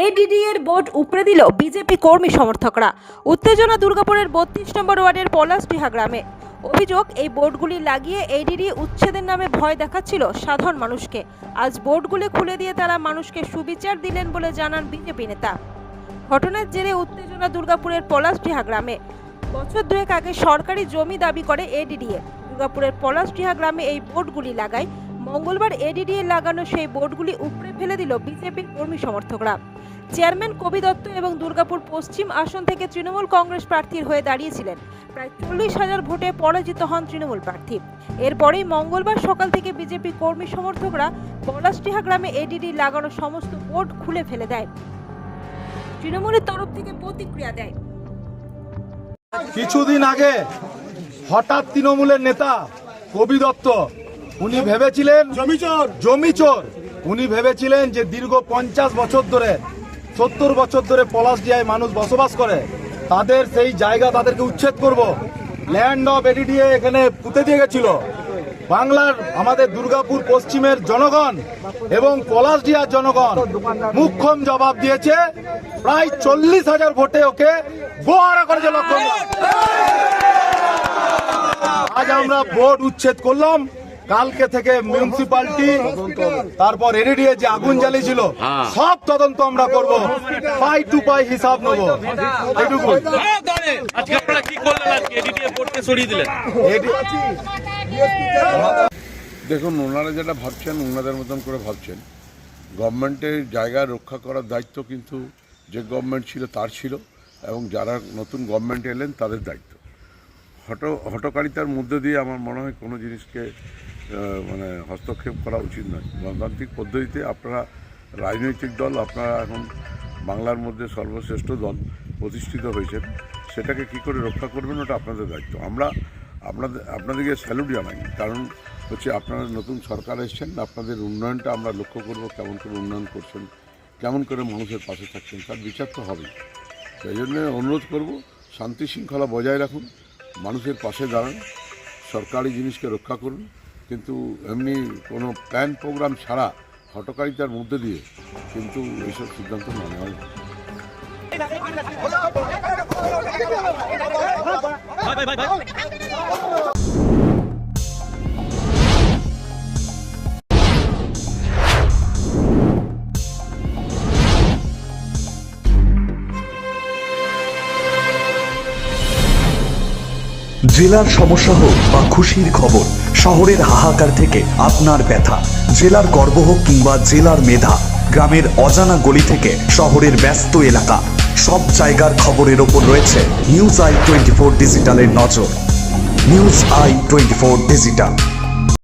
ADD এর board উপড়ে দিল বিজেপি কর্মী সমর্থকরা। উত্তেজনা দুর্গাপুরের 32 নম্বর ওয়ার্ডের পলাশডিহা গ্রামে। অভিযোগ, এই বোর্ডগুলি লাগিয়ে এডিডি উচ্ছেদের নামে ভয় দেখাচ্ছিল সাধারণ মানুষকে। আজ বোর্ডগুলি খুলে দিয়ে তারা মানুষকে সুবিচার দিলেন বলে জানান বিজেপি নেতা। ঘটনার জেরে উত্তেজনা দুর্গাপুরের পলাশডিহা গ্রামে। বছর দুয়েক আগে সরকারি জমি দাবি করে এডিডিএ। দুর্গাপুরের পলাশডিহা গ্রামে এই বোর্ডগুলি লাগায়। মঙ্গলবার এডিডিএ লাগানো সেই বোর্ডগুলি উপড়ে ফেলে দিল বিজেপির কর্মী সমর্থকরা। চেয়ারম্যান কবি দত্ত এবং দুর্গাপুর পশ্চিম আসন থেকে তৃণমূল কংগ্রেস প্রার্থীর হয়ে দাঁড়িয়েছিলেন। প্রায় 40,000 ভোটে পরাজিত হন তৃণমূল প্রার্থী। এরপরেই মঙ্গলবার সকাল থেকে বিজেপি কর্মী সমর্থকরা পলাশডিহা গ্রামে এডিডি লাগানো সমস্ত বোর্ড খুলে ফেলে দেয়। তৃণমূলের তরফ থেকে প্রতিক্রিয়া দেয়। কিছুদিন আগে হঠাৎ তৃণমূলের নেতা কবি দত্ত উনি ভেবেছিলেন জমিচোর। উনি ভেবেছিলেন যে দীর্ঘ 50 বছর ধরে 70 বছর ধরে পলাশডিহায় মানুষ বসবাস করে, তাদের সেই জায়গা তাদেরকে উচ্ছেদ করব। ল্যান্ড অফ এডিডিএ এখানে পুঁতে দিয়ে গেছিল। বাংলার আমাদের দুর্গাপুর পশ্চিমের জনগণ এবং পলাশডিহার জনগণ মুখ্যম জবাব দিয়েছে। প্রায় 40,000 ভোটে ওকে গোহারা করেছে লক্ষ্য। আজ আমরা বোর্ড উচ্ছেদ করলাম। কালকে থেকে মিউনিসিপালিটি তারপর এডিডিএ যে আগুন জ্বালিয়েছিল সব তদন্ত আমরা করব, পাই টু পাই হিসাব নেব। দেখুন, ওনারা যেটা ভাবছেন ওনাদের মতন করে ভাবছেন। গভর্নমেন্টের জায়গা রক্ষা করার দায়িত্ব কিন্তু যে গভর্নমেন্ট ছিল তার ছিল, এবং যারা নতুন গভর্নমেন্ট এলেন তাদের দায়িত্ব। হঠকারিতার মধ্যে দিয়ে আমার মনে হয় কোনো জিনিসকে হস্তক্ষেপ করা উচিত নয়। গণতান্ত্রিক পদ্ধতিতে আপনারা রাজনৈতিক দল, আপনারা এখন বাংলার মধ্যে সর্বশ্রেষ্ঠ দল প্রতিষ্ঠিত হয়েছেন, সেটাকে কি করে রক্ষা করবেন ওটা আপনাদের দায়িত্ব। আমরা আপনাদেরকে স্যালুট জানাই, কারণ হচ্ছে আপনারা নতুন সরকার এসছেন, আপনাদের উন্নয়নটা আমরা লক্ষ্য করব, কেমন করে উন্নয়ন করছেন, কেমন করে মানুষের পাশে থাকছেন, তার বিচার তো হবেই। সেই জন্য অনুরোধ করব, শান্তি শৃঙ্খলা বজায় রাখুন, মানুষের পাশে দাঁড়ান, সরকারি জিনিসকে রক্ষা করুন, কিন্তু এমনি কোনো প্ল্যান প্রোগ্রাম ছাড়া হঠকারিতার মধ্যে দিয়ে কিন্তু এইসব সিদ্ধান্ত না নেওয়া হয়। জেলার সমস্যা হোক বা খুশির খবর, শহরের হাহাকার থেকে আপনার ব্যথা, জেলার গর্ব হোক কিংবা জেলার মেধা, গ্রামের অজানা গলি থেকে শহরের ব্যস্ত এলাকা, সব জায়গার খবরের ওপর রয়েছে নিউজ আই 24 ডিজিটালের নজর। News I 24 digital.